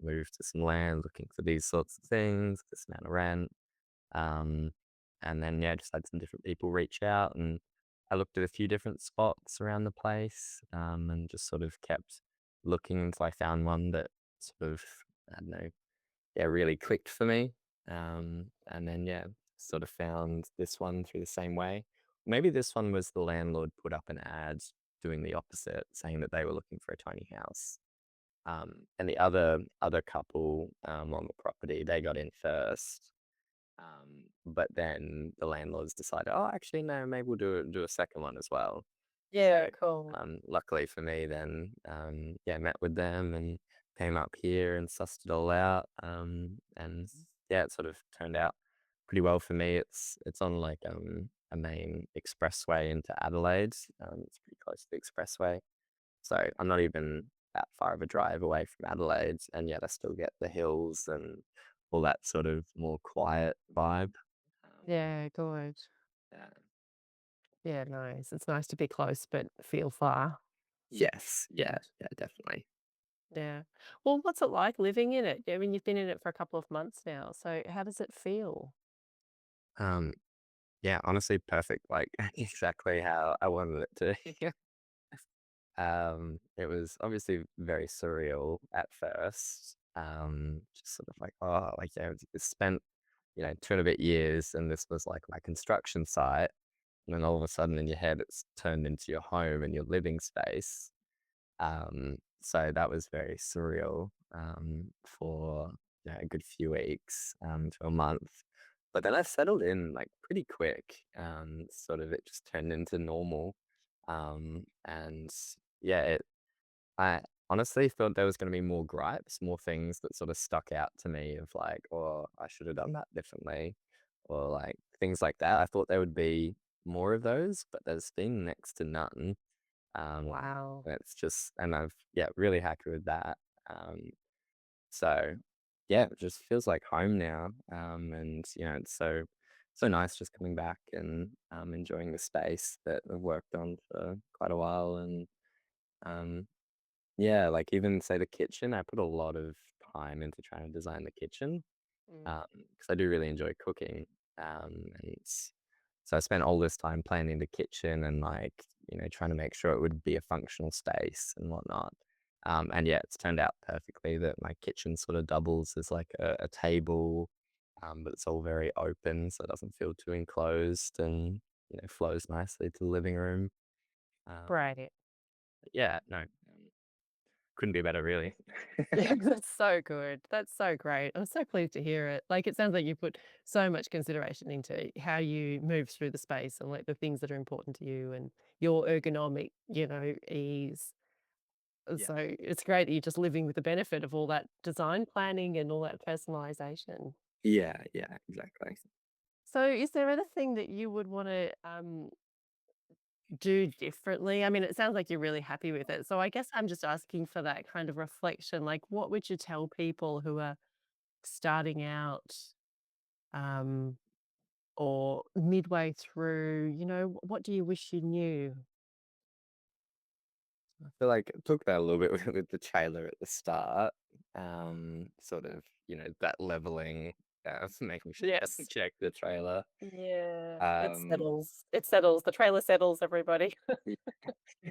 move to some land, looking for these sorts of things, this amount of rent. Um, and then, yeah, just had some different people reach out, and I looked at a few different spots around the place, and just sort of kept looking until I found one that sort of, I don't know, yeah, really clicked for me. And then, yeah, sort of found this one through the same way. Maybe this one was the landlord put up an ad doing the opposite, saying that they were looking for a tiny house. And the other couple on the property, they got in first. But then the landlords decided, oh, actually, no, maybe we'll do a second one as well. Yeah, So, cool. luckily for me, then, yeah, met with them and came up here and sussed it all out. And yeah, it sort of turned out pretty well for me. It's on like a main expressway into Adelaide. It's pretty close to the expressway, so I'm not even that far of a drive away from Adelaide, and yet I still get the hills and all that sort of more quiet vibe. Um, Yeah, good. yeah. Yeah, nice. It's nice to be close but feel far. Yes, yeah, yeah, definitely. Yeah. Well, what's it like living in it? I mean, you've been in it for a couple of months now. So how does it feel? Um, yeah, honestly, perfect. Like exactly how I wanted it to. It was obviously very surreal at first. Just sort of like, oh, like yeah, it's spent 2 and a bit years, and this was like my construction site, and then all of a sudden in your head, it's turned into your home and your living space. So that was very surreal for a good few weeks to a month. But then I settled in like pretty quick. Sort of it just turned into normal. And yeah, I honestly thought there was going to be more gripes, more things that sort of stuck out to me of like, oh, I should have done that differently, or like things like that. I thought there would be more of those, but there's been next to none. Um, Wow. it's just, and I've, yeah, really happy with that. Um, so yeah, it just feels like home now. And it's so nice just coming back and enjoying the space that I've worked on for quite a while. And um, yeah, like even say the kitchen, I put a lot of time into trying to design the kitchen Mm. because I do really enjoy cooking. And so I spent all this time planning the kitchen and like, trying to make sure it would be a functional space and whatnot. And yeah, it's turned out perfectly that my kitchen sort of doubles as like a table, but it's all very open, so it doesn't feel too enclosed and, flows nicely to the living room. Um, Right. yeah, no, couldn't be better, really. Yeah, that's so good. That's so great. I'm so pleased to hear it. Like, it sounds like you put so much consideration into how you move through the space and like the things that are important to you and your ergonomic, ease. Yeah. So it's great that you're just living with the benefit of all that design planning and all that personalization. Yeah, yeah, exactly. So is there anything that you would want to do differently? I mean, it sounds like you're really happy with it. So I guess I'm just asking for that kind of reflection. Like, what would you tell people who are starting out um, or midway through? What do you wish you knew? I feel like it took that a little bit with the trailer at the start. Sort of, that leveling, making sure you Yes. check the trailer. Yeah, it Um, settles. It settles. The trailer settles, everybody.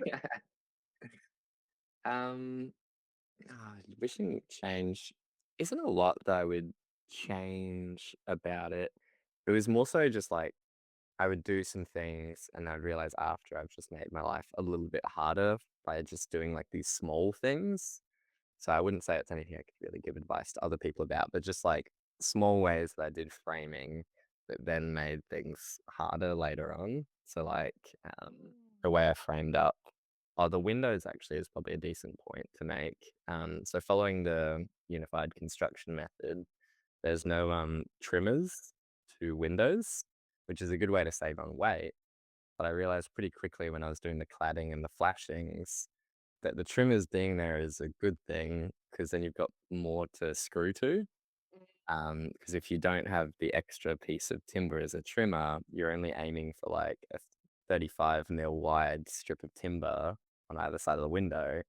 yeah. Um, Wishing change isn't a lot that I would change about it. It was more so just like I would do some things and I'd realize after I've just made my life a little bit harder by just doing like these small things. So I wouldn't say it's anything I could really give advice to other people about, but just like small ways that I did framing that then made things harder later on. So like um, the way I framed up, oh, the windows actually is probably a decent point to make. So following the unified construction method, there's no trimmers to windows, which is a good way to save on weight. But I realized pretty quickly when I was doing the cladding and the flashings that the trimmers being there is a good thing because then you've got more to screw to. Because if you don't have the extra piece of timber as a trimmer, you're only aiming for like a 35 mil wide strip of timber on either side of the window.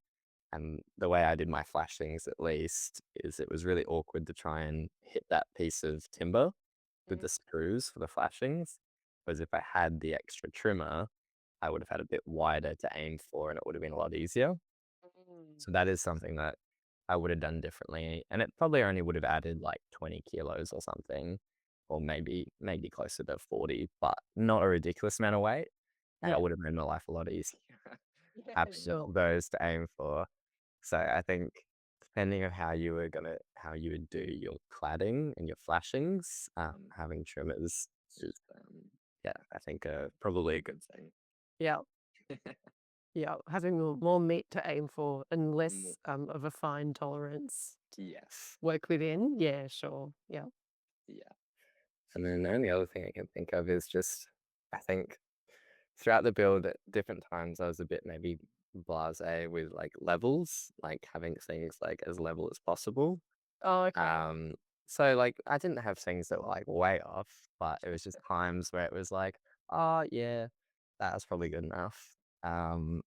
And the way I did my flashings, at least, is it was really awkward to try and hit that piece of timber with Mm, the screws for the flashings. Whereas if I had the extra trimmer, I would have had a bit wider to aim for and it would have been a lot easier. mm. So that is something that I would have done differently. And it probably only would have added like 20 kilos or something, or maybe closer to 40, but not a ridiculous amount of weight. And Yeah, it would have made my life a lot easier yeah, having sure. those to aim for. So I think depending on how you would do your cladding and your flashings, having trimmers is yeah, I think probably a good thing. Yeah, yeah. Having more meat to aim for and Mm, less of a fine tolerance to yes. work within. Yeah, sure. Yeah. Yeah. And then the only other thing I can think of is just I think throughout the build at different times I was a bit maybe blasé with like levels, like having things like as level as possible. Oh, okay. Um, so like I didn't have things that were like way off, but it was just times where it was like, oh yeah, that's probably good enough. Um,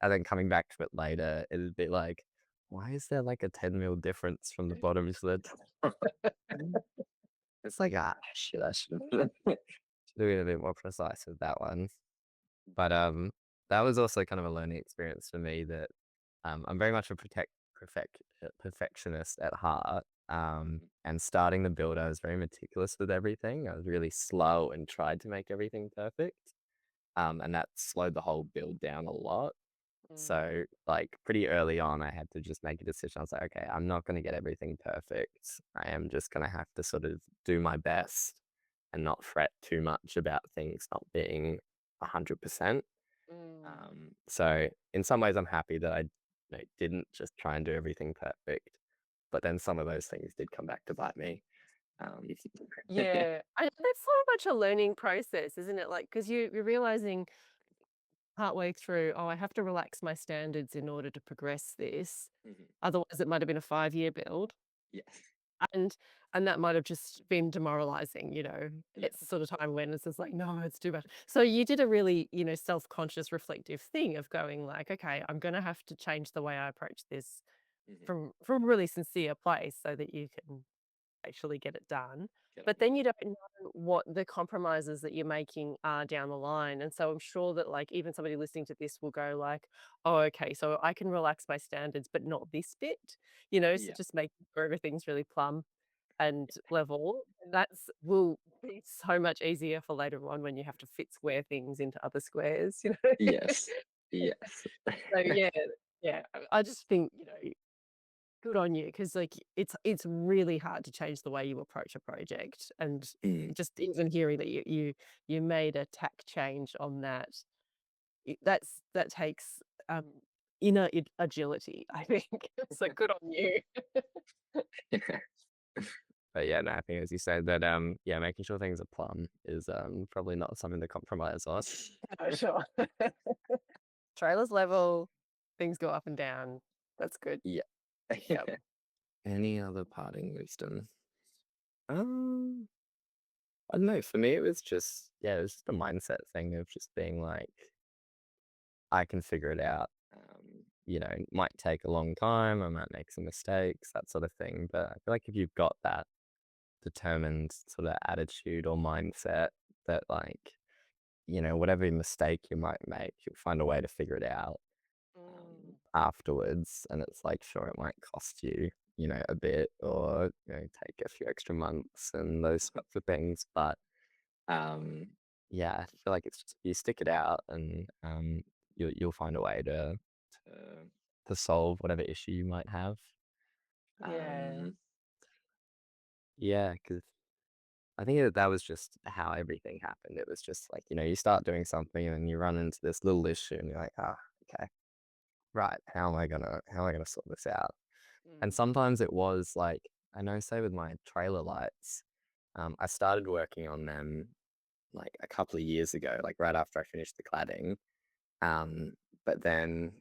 and then coming back to it later, it'd be like, why is there like a 10 mil difference from the bottom to the top? It's like, ah, shit, I should have been a bit more precise with that one. But that was also kind of a learning experience for me that I'm very much a perfectionist at heart. And starting the build, I was very meticulous with everything. I was really slow and tried to make everything perfect. And that slowed the whole build down a lot. Mm, So, like, pretty early on, I had to just make a decision. I was like, okay, I'm not going to get everything perfect. I am just going to have to sort of do my best and not fret too much about things not being 100%. mm. So in some ways, I'm happy that I didn't just try and do everything perfect, but then some of those things did come back to bite me. Um, Yeah, and that's so much a learning process, isn't it? Like, because you're realizing partway through, oh, I have to relax my standards in order to progress this. Mhm. Otherwise, it might have been a 5-year build. Yes. And and that might have just been demoralizing, you know? Yeah. It's the sort of time when it's just like, "No, it's too much." So you did a really, self-conscious reflective thing of going like, "Okay, I'm gonna have to change the way I approach this Mhm. from a really sincere place so that you can actually get it done." Get But on. then you don't know what the compromises that you're making are down the line, and so I'm sure that, like, even somebody listening to this will go like, "Oh, okay, so I can relax my standards, but not this bit," so Yeah. just make sure everything's really plumb and level, that's will be so much easier for later on when you have to fit square things into other squares. Yes. Yes. So, yeah, yeah, I just think, good on you because like, it's really hard to change the way you approach a project, and Mm. just even hearing that you made a tack change on that, that takes, um, inner agility, I think. So good on you. But yeah, no, I think as you said that, yeah, making sure things are plumb is probably not something to compromise on. No, sure. Trailer's level, things go up and down. That's good. Yeah. Yep. Any other parting wisdom? Um, I don't know. For me, it was just yeah, it was just a mindset thing of just being like, I can figure it out. It might take a long time. I might make some mistakes, that sort of thing. But I feel like if you've got that determined sort of attitude or mindset that like, whatever mistake you might make, you'll find a way to figure it out Mm. afterwards. And it's like, sure, it might cost you, a bit or, take a few extra months and those sorts of things. But um, yeah, I feel like it's just you stick it out and you'll find a way to to solve whatever issue you might have. Yeah. Um, yeah, because I think that was just how everything happened. It was just like, you start doing something and you run into this little issue and you're like, okay, right, how am I gonna sort this out? And Mm. sometimes it was like, I know, say with my trailer lights, I started working on them like a couple of years ago, like right after I finished the cladding. Um, but then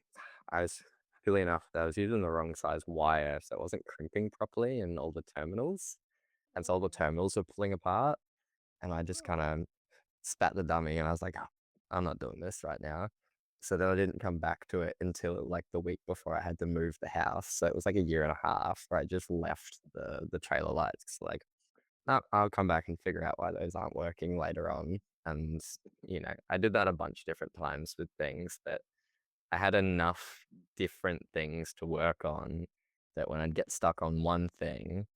I was, silly enough, I was using the wrong size wire, so it wasn't crimping properly in all the terminals. And so all the Mm. terminals were pulling apart. And I just kind Oh. of spat the dummy and I was like, "Oh, I'm not doing this right now." So then I didn't come back to it until like the week before I had to move the house. So it was like a year and a half where I just left the trailer lights. Like, no, I'll come back and figure out why those aren't working later on. And, I did that a bunch of different times with things that I had enough different things to work on that when I'd get stuck on one thing,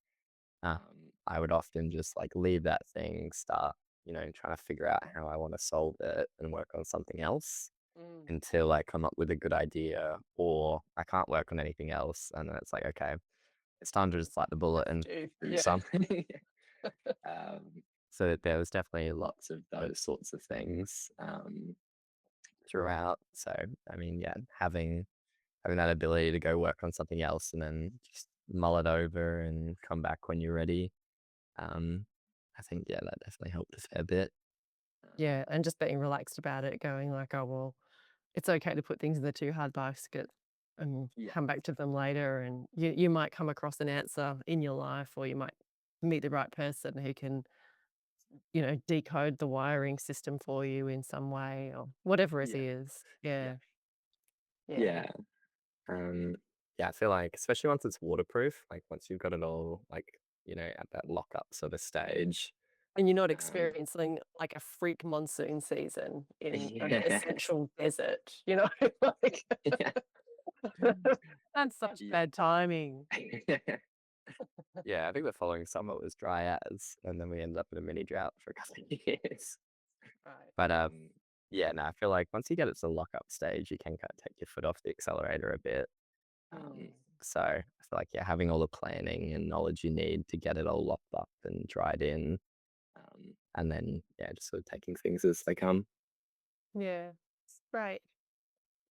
I would often just like leave that thing, start, trying to figure out how I want to solve it and work on something else Mm. until I come up with a good idea or I can't work on anything else. And then it's like, okay, it's time to just bite the bullet and Do. do Yeah. something. um, so there was definitely lots of those sorts of things throughout. So, I mean, yeah, having that ability to go work on something else and then just mull it over and come back when you're ready. Um, I think, yeah, that definitely helped a fair bit. Um, Yeah, and just being relaxed about it, going like, "Oh, well, it's okay to put things in the too hard basket and yeah, come back to them later," and you might come across an answer in your life, or you might meet the right person who can, decode the wiring system for you in some way or whatever it yeah, is. yeah, Yeah, yeah. yeah. Um, yeah, I feel like, especially once it's waterproof, like once you've got it all, like, at that lockup sort of stage. And you're not Um, experiencing, like, a freak monsoon season in an yeah, essential desert, like, yeah, that's such yeah. bad timing. Yeah, I think the following summer was dry as, and then we ended up in a mini drought for a couple of years. Right. But yeah, no, I feel like once you get it to the lockup stage, you can kind of take your foot off the accelerator a bit. Um, Mm. so I feel like, yeah, having all the planning and knowledge you need to get it all locked up and dried in, and then yeah, just sort of taking things as they come. Yeah. Right.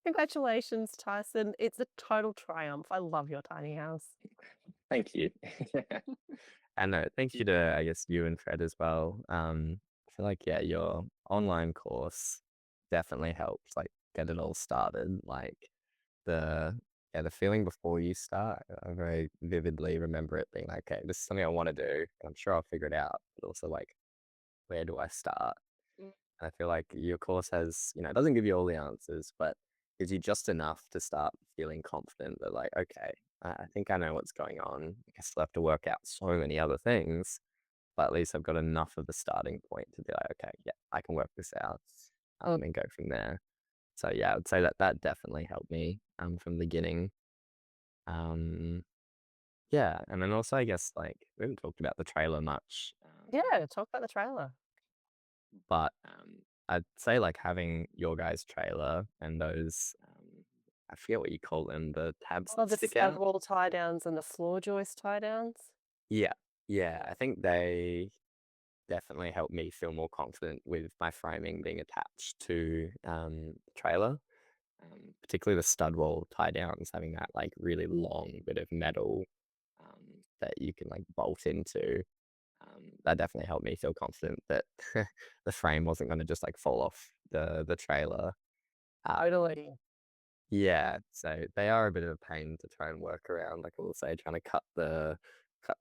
Congratulations, Tyson. It's a total triumph. I love your tiny house. Thank you. And thank you to, I guess, you and Fred as well. I feel like, yeah, your online course definitely helped like get it all started. Like the the feeling before you start, I very vividly remember it being like, okay, this is something I want to do, and I'm sure I'll figure it out. But also like, where do I start? Mm. And I feel like your course has, it doesn't give you all the answers, but gives you just enough to start feeling confident that, like, okay, I think I know what's going on. I still have to work out so many other things, but at least I've got enough of a starting point to be like, okay, yeah, I can work this out, and go from there. So yeah, I would say that that definitely helped me from the beginning. Um, yeah, and then also I guess like we haven't talked about the trailer much. Yeah, talk about the trailer. But I'd say like having your guys' trailer and those, I forget what you call them, the tabs Oh, that the stick stud out. wall tie downs and the floor joist tie downs. Yeah, yeah. I Yeah. think they definitely helped me feel more confident with my framing being attached to the trailer. Particularly the stud wall tie downs, having that like really long bit of metal that you can like bolt into. That definitely helped me feel confident that the frame wasn't going to just like fall off the trailer. Um, Totally. yeah, so they are a bit of a pain to try and work around. Like I will say, trying to cut the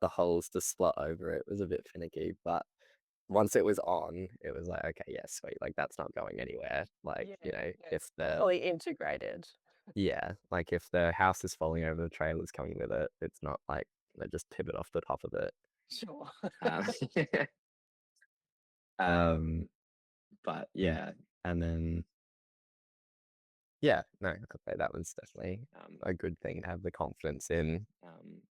holes to slot over it was a bit finicky, but once it was on, it was like, okay, yeah, sweet. Like that's not going anywhere. Like, Yeah, yeah, if it's the fully integrated. yeah, like if the house is falling over, the trailer's coming with it. It's not like they just pivot off the top of it. Sure. Um, um, but yeah, and then yeah, no, okay, that was definitely a good thing to have the confidence in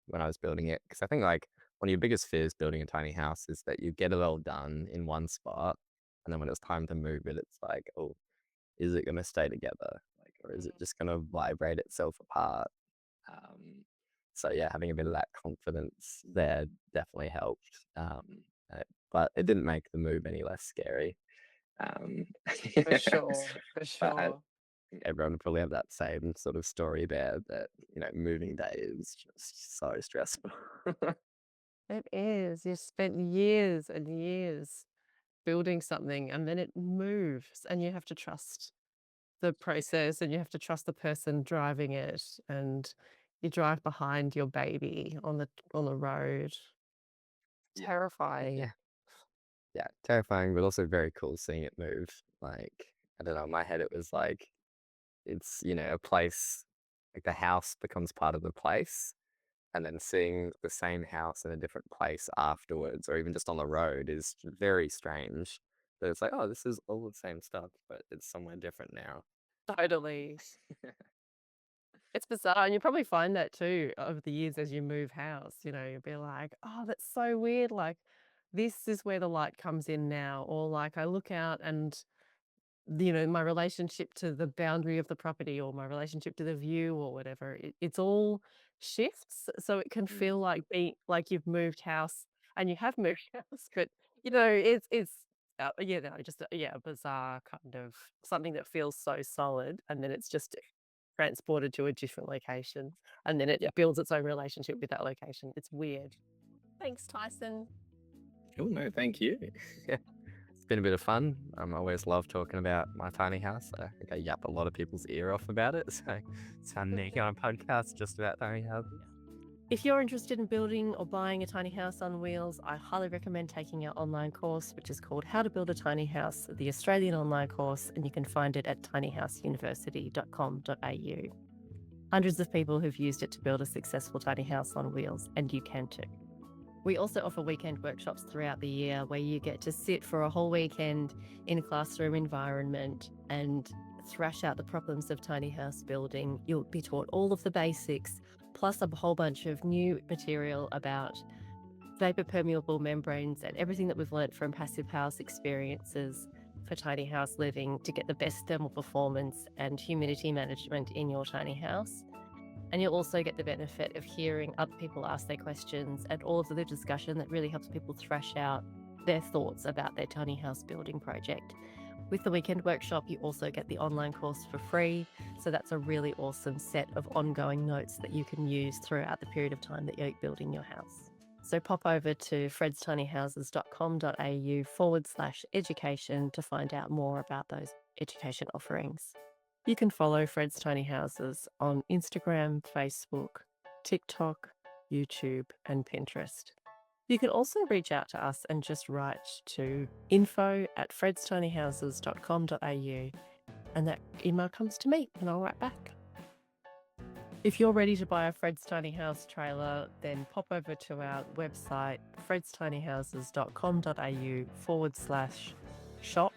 when I was building it. Because I think like one of your biggest fears building a tiny house is that you get it all done in one spot, and then when it's time to move it, it's like, oh, is it going to stay together? or is it just going to vibrate itself apart? Um, so yeah, having a bit of that confidence there definitely helped. Uh, but it didn't make the move any less scary. Um, For sure, for but I sure. think everyone would probably have that same sort of story there that, moving day is just so stressful. It is. You've spent years and years building something and then it moves and you have to trust the process and you have to trust the person driving it and you drive behind your baby on the road. Yeah. Terrifying. Yeah. Yeah. Terrifying, but also very cool seeing it move. Like, I don't know, in my head, it was like, it's, a place, like the house becomes part of the place. And then seeing the same house in a different place afterwards, or even just on the road, is very strange. But it's like, oh, this is all the same stuff, but it's somewhere different now. Totally. It's bizarre, and you probably find that too over the years as you move house, you'll be like, "Oh, that's so weird, like, this is where the light comes in now," or like, I look out and my relationship to the boundary of the property or my relationship to the view or whatever, it's all shifts. So it can Mm. feel like being like you've moved house and you have moved house, but it's just a bizarre kind of something that feels so solid, and then it's just transported to a different location, and then it Yeah. builds its own relationship with that location. It's weird. Thanks, Tyson. Oh, no, thank you. It's been a bit of fun. I always love talking about my tiny house. I think I yap a lot of people's ear off about it. So it's fun making on a podcast just about tiny houses. If you're interested in building or buying a tiny house on wheels, I highly recommend taking our online course, which is called How to Build a Tiny House, the Australian online course, and you can find it at tinyhouseuniversity.com.au. Hundreds of people have used it to build a successful tiny house on wheels, and you can too. We also offer weekend workshops throughout the year where you get to sit for a whole weekend in a classroom environment and thrash out the problems of tiny house building. You'll be taught all of the basics, plus a whole bunch of new material about vapor permeable membranes and everything that we've learnt from passive house experiences for tiny house living to get the best thermal performance and humidity management in your tiny house. And you'll also get the benefit of hearing other people ask their questions and all of the discussion that really helps people thrash out their thoughts about their tiny house building project. With the weekend workshop, you also get the online course for free. So that's a really awesome set of ongoing notes that you can use throughout the period of time that you're building your house. So pop over to fredstinyhouses.com.au/education to find out more about those education offerings. You can follow Fred's Tiny Houses on Instagram, Facebook, TikTok, YouTube, and Pinterest. You can also reach out to us and just write to info@fredstinyhouses.com.au, and that email comes to me and I'll write back. If you're ready to buy a Fred's Tiny House trailer, then pop over to our website, fredstinyhouses.com.au/shop,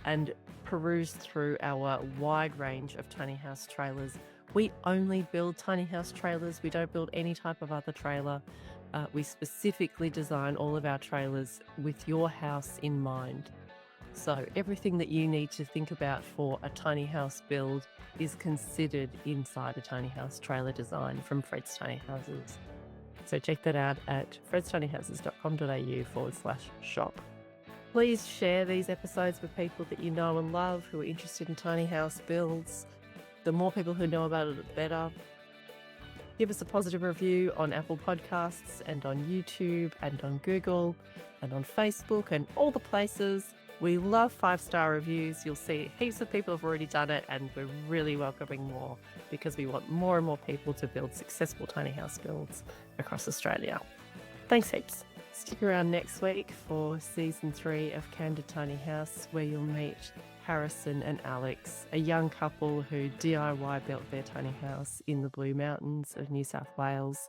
and peruse through our wide range of tiny house trailers. We only build tiny house trailers. We don't build any type of other trailer. We specifically design all of our trailers with your house in mind. So everything that you need to think about for a tiny house build is considered inside a tiny house trailer design from Fred's Tiny Houses. So check that out at fredstinyhouses.com.au/shop. Please share these episodes with people that you know and love who are interested in tiny house builds. The more people who know about it, the better. Give us a positive review on Apple Podcasts and on YouTube and on Google and on Facebook and all the places. We love 5-star reviews. You'll see heaps of people have already done it, and we're really welcoming more because we want more and more people to build successful tiny house builds across Australia. Thanks heaps. Stick around next week for season 3 of Candid Tiny House, where you'll meet Harrison and Alex, a young couple who DIY built their tiny house in the Blue Mountains of New South Wales.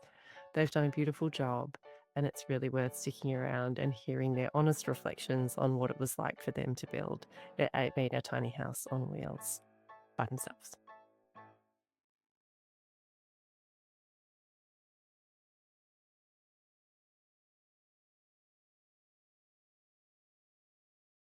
They've done a beautiful job, and it's really worth sticking around and hearing their honest reflections on what it was like for them to build a tiny house on wheels by themselves.